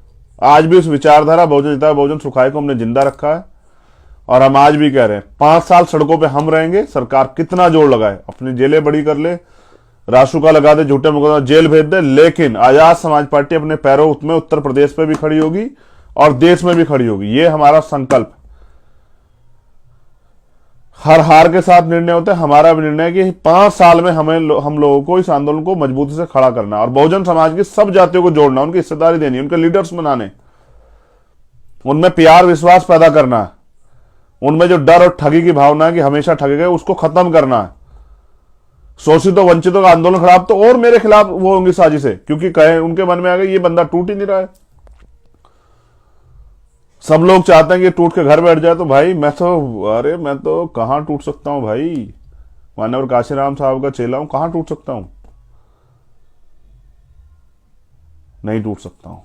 आज भी उस विचारधारा बहुजन जिताए बहुजन सुखाए को हमने जिंदा रखा है, और हम आज भी कह रहे हैं 5 साल सड़कों पे हम रहेंगे। सरकार कितना जोर लगाए, अपनी जेलें बड़ी कर ले, रासुका लगा दे, झूठे मुकदमा जेल भेज दे, लेकिन आजाद समाज पार्टी अपने पैरों में उत्तर प्रदेश पे भी खड़ी होगी और देश में भी खड़ी होगी। ये हमारा संकल्प। हर हार के साथ निर्णय होता है। हमारा भी निर्णय है कि 5 साल में हम लोगों को इस आंदोलन को मजबूती से खड़ा करना और बहुजन समाज की सब जातियों को जोड़ना, उनकी हिस्सेदारी देनी, उनके लीडर्स बनाने, उनमें प्यार विश्वास पैदा करना, उनमें जो डर और ठगी की भावना है कि हमेशा ठगे गए उसको खत्म करना है। शोषितों वंचितों का आंदोलन खराब तो और मेरे खिलाफ वो होंगी साजिशें, क्योंकि कहे उनके मन में आ गई ये बंदा टूट ही नहीं रहा है। सब लोग चाहते हैं कि टूट के घर बैठ जाए, तो भाई मैं तो कहां टूट सकता हूं भाई। मानवर काशीराम साहब का चेला हूं, कहां टूट सकता हूं? नहीं टूट सकता हूं।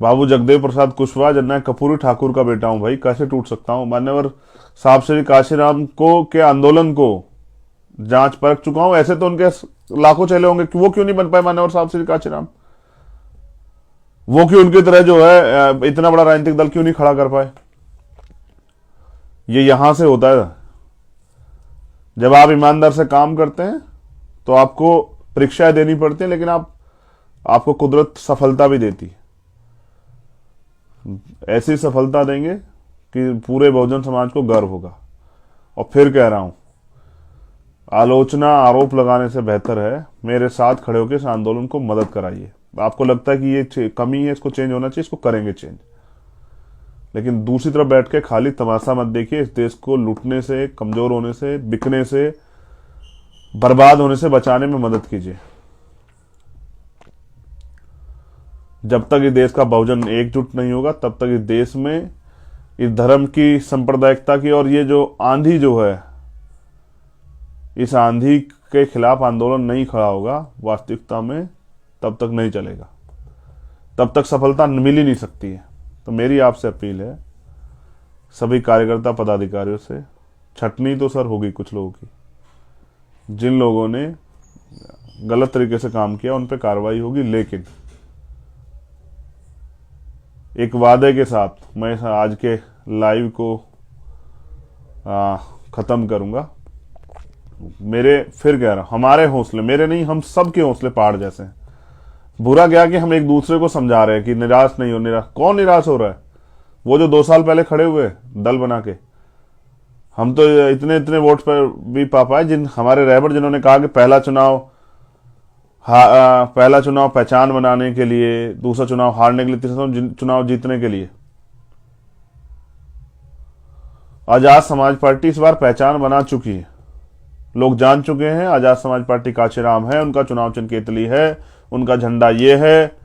बाबू जगदेव प्रसाद कुशवाहा जननायक कपूरी ठाकुर का बेटा हूं भाई, कैसे टूट सकता हूं? मान्यवर साहब श्री काशीराम को के आंदोलन को जांच परख चुका हूं, ऐसे तो उनके लाखों चेले होंगे, वो क्यों नहीं बन पाए मान्यवर साहब श्री काशीराम? वो क्यों उनकी तरह जो है इतना बड़ा राजनीतिक दल क्यों नहीं खड़ा कर पाए? ये यहां से होता है। जब आप ईमानदार से काम करते हैं तो आपको परीक्षाएं देनी पड़ती हैं, लेकिन आपको कुदरत सफलता भी देती है। ऐसी सफलता देंगे कि पूरे बहुजन समाज को गर्व होगा। और फिर कह रहा हूं, आलोचना आरोप लगाने से बेहतर है मेरे साथ खड़े होकर इस आंदोलन को मदद कराइए। आपको लगता है कि ये कमी है, इसको चेंज होना चाहिए, इसको करेंगे चेंज। लेकिन दूसरी तरफ बैठ के खाली तमाशा मत देखिए। इस देश को लूटने से, कमजोर होने से, बिकने से, बर्बाद होने से बचाने में मदद कीजिए। जब तक इस देश का बहुजन एकजुट नहीं होगा तब तक इस देश में इस धर्म की, सांप्रदायिकता की और ये जो आंधी जो है, इस आंधी के खिलाफ आंदोलन नहीं खड़ा होगा वास्तविकता में, तब तक नहीं चलेगा, तब तक सफलता मिल ही नहीं सकती है। तो मेरी आपसे अपील है सभी कार्यकर्ता पदाधिकारियों से, छटनी तो सर होगी कुछ लोगों की, जिन लोगों ने गलत तरीके से काम किया उन पे कार्रवाई होगी, लेकिन एक वादे के साथ मैं आज के लाइव को खत्म करूंगा। फिर कह रहा हूं, हमारे हौसले, मेरे नहीं, हम सब के हौसले पहाड़ जैसे हैं। बुरा क्या कि हम एक दूसरे को समझा रहे हैं कि निराश नहीं हो। कौन निराश हो रहा है? वो जो 2 साल पहले खड़े हुए दल बना के, हम तो इतने इतने वोट पर भी पा पाए। हमारे रहबर जिन्होंने कहा कि पहला चुनाव पहचान बनाने के लिए, दूसरा चुनाव हारने के लिए, तीसरा चुनाव जीतने के लिए। आजाद समाज पार्टी इस बार पहचान बना चुकी है। लोग जान चुके हैं आजाद समाज पार्टी काशीराम है, उनका चुनाव चिन्ह केतली है, उनका झंडा ये है,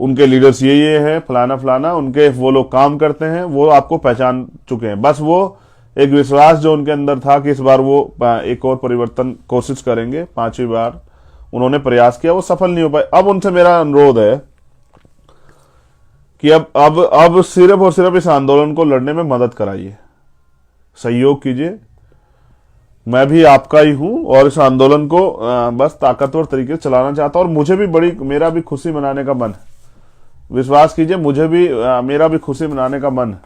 उनके लीडर्स ये है, फलाना फलाना, उनके वो लोग काम करते हैं, वो आपको पहचान चुके हैं। बस वो एक विश्वास जो उनके अंदर था कि इस बार वो एक और परिवर्तन कोशिश करेंगे, 5वीं बार उन्होंने प्रयास किया, वो सफल नहीं हो पाए। अब उनसे मेरा अनुरोध है कि अब सिर्फ और सिर्फ इस आंदोलन को लड़ने में मदद कराइए, सहयोग कीजिए। मैं भी आपका ही हूं और इस आंदोलन को बस ताकतवर तरीके से चलाना चाहता हूं। और मुझे भी मेरा भी खुशी मनाने का मन है, विश्वास कीजिए, मुझे भी मेरा भी खुशी मनाने का मन है।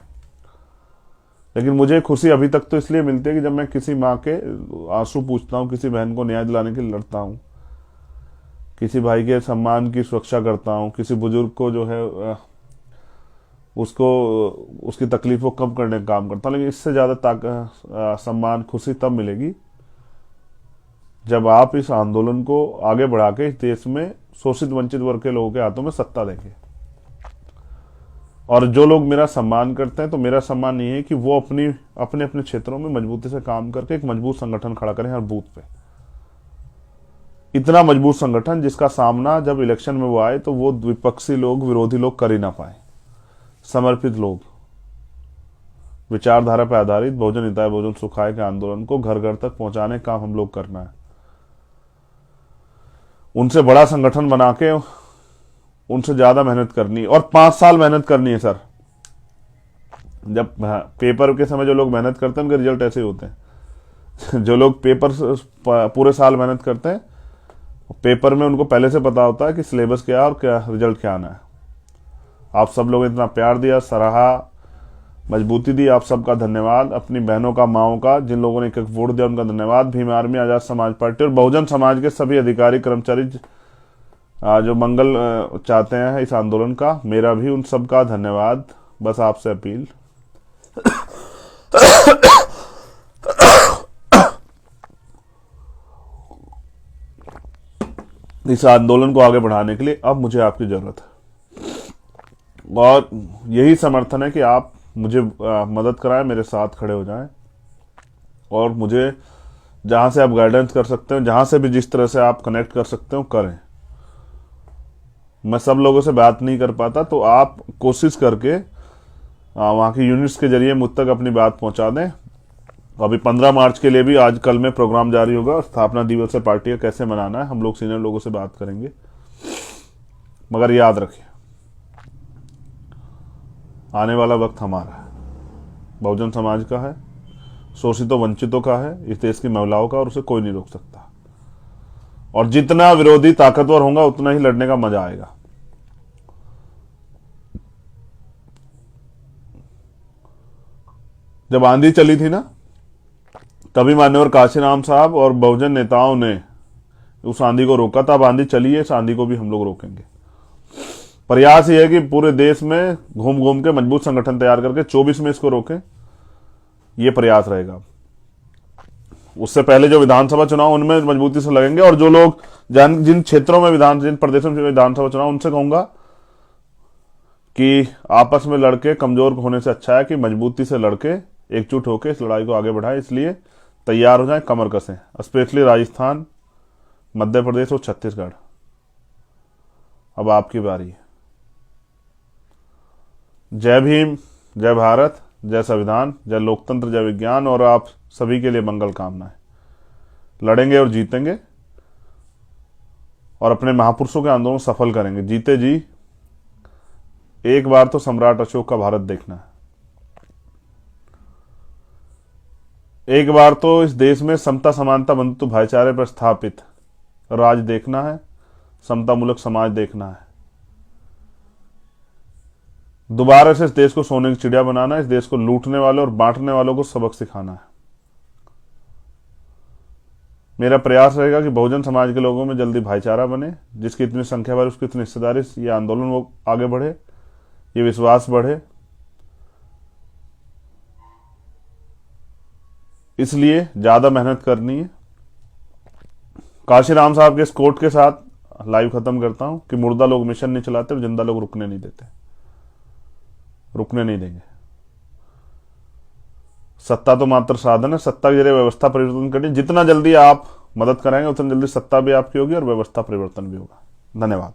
लेकिन मुझे खुशी अभी तक तो इसलिए मिलती है कि जब मैं किसी माँ के आंसू पूछता हूं, किसी बहन को न्याय दिलाने के लिए लड़ता हूं, किसी भाई के सम्मान की सुरक्षा करता हूं, किसी बुजुर्ग को जो है उसकी तकलीफ को कम करने का काम करता हूं। लेकिन इससे ज्यादा सम्मान, खुशी तब मिलेगी जब आप इस आंदोलन को आगे बढ़ा के इस देश में शोषित वंचित वर्ग के लोगों के हाथों में सत्ता देंगे। और जो लोग मेरा सम्मान करते हैं, तो मेरा सम्मान ये है कि वो अपने अपने क्षेत्रों में मजबूती से काम करके एक मजबूत संगठन खड़ा करें हर बूथ पे। इतना मजबूत संगठन जिसका सामना जब इलेक्शन में वो आए तो वो विपक्षी लोग, विरोधी लोग कर ही ना पाए। समर्पित लोग, विचारधारा पर आधारित बहुजन हिताय बहुजन सुखाय के आंदोलन को घर घर तक पहुंचाने का काम हम लोग करना है। उनसे बड़ा संगठन बना के उनसे ज्यादा मेहनत करनी, और 5 साल मेहनत करनी है सर। जब पेपर के समय जो लोग मेहनत करते हैं उनके रिजल्ट ऐसे होते हैं। जो लोग पेपर पूरे साल मेहनत करते हैं, पेपर में उनको पहले से पता होता है कि सिलेबस क्या है और क्या रिजल्ट क्या आना है। आप सब लोग इतना प्यार दिया, सराहा, मजबूती दी, आप सबका धन्यवाद। अपनी बहनों का, माओं का, जिन लोगों ने एक वोट दिया उनका धन्यवाद। भीम आर्मी, आजाद समाज पार्टी और बहुजन समाज के सभी अधिकारी कर्मचारी जो मंगल चाहते हैं इस आंदोलन का, मेरा भी उन सबका धन्यवाद। बस आपसे अपील इस आंदोलन को आगे बढ़ाने के लिए अब मुझे आपकी जरूरत है और यही समर्थन है कि आप मुझे मदद कराएं, मेरे साथ खड़े हो जाएं और मुझे जहां से आप गाइडेंस कर सकते हो, जहां से भी जिस तरह से आप कनेक्ट कर सकते हो करें। मैं सब लोगों से बात नहीं कर पाता, तो आप कोशिश करके वहां की यूनिट्स के जरिए मुझ तक अपनी बात पहुंचा दें। अभी 15 मार्च के लिए भी आज कल में प्रोग्राम जारी होगा, स्थापना दिवस है पार्टी का कैसे मनाना है, हम लोग सीनियर लोगों से बात करेंगे। मगर याद रखिए, आने वाला वक्त हमारा है, बहुजन समाज का है, शोषितों वंचितों का है, इस देश की महिलाओं का, और उसे कोई नहीं रोक सकता। और जितना विरोधी ताकतवर होगा उतना ही लड़ने का मजा आएगा। जब आंधी चली थी ना, तभी मान्यवर काशीराम साहब और बहुजन नेताओं ने उस आंधी को रोका था। अब आंधी चली है, इस आंधी को भी हम लोग रोकेंगे। प्रयास ये है कि पूरे देश में घूम घूम के मजबूत संगठन तैयार करके 24 में इसको रोकें, ये प्रयास रहेगा। उससे पहले जो विधानसभा चुनाव उनमें मजबूती से लगेंगे, और जो लोग जिन क्षेत्रों में जिन प्रदेशों में विधानसभा चुनाव, उनसे कहूंगा कि आपस में लड़के कमजोर होने से अच्छा है कि मजबूती से लड़के एकजुट होकर इस लड़ाई को आगे बढ़ाएं। इसलिए तैयार हो जाएं, कमर कसें, स्पेशली राजस्थान, मध्य प्रदेश और छत्तीसगढ़। अब आपकी बारी है। जय भीम, जय भारत, जय संविधान, जय लोकतंत्र, जय विज्ञान, और आप सभी के लिए मंगल कामनाएं। लड़ेंगे और जीतेंगे और अपने महापुरुषों के आंदोलन सफल करेंगे। जीते जी एक बार तो सम्राट अशोक का भारत देखना है, एक बार तो इस देश में समता समानता बंधुत्व भाईचारे पर स्थापित राज देखना है, समता मूलक समाज देखना है। दोबारा से इस देश को सोने की चिड़िया बनाना है, इस देश को लूटने वालों और बांटने वालों को सबक सिखाना है। मेरा प्रयास रहेगा कि बहुजन समाज के लोगों में जल्दी भाईचारा बने, जिसकी इतनी संख्या बढ़े उसकी इतनी हिस्सेदारी, ये आंदोलन वो आगे बढ़े, ये विश्वास बढ़े। इसलिए ज्यादा मेहनत करनी है। काशीराम साहब के इस कोट के साथ लाइव खत्म करता हूं कि मुर्दा लोग मिशन नहीं चलाते और जिंदा लोग रुकने नहीं देते, रुकने नहीं देंगे। सत्ता तो मात्र साधन है, सत्ता के जरिए व्यवस्था परिवर्तन करिए। जितना जल्दी आप मदद कराएंगे उतना जल्दी सत्ता भी आपकी होगी और व्यवस्था परिवर्तन भी होगा। धन्यवाद।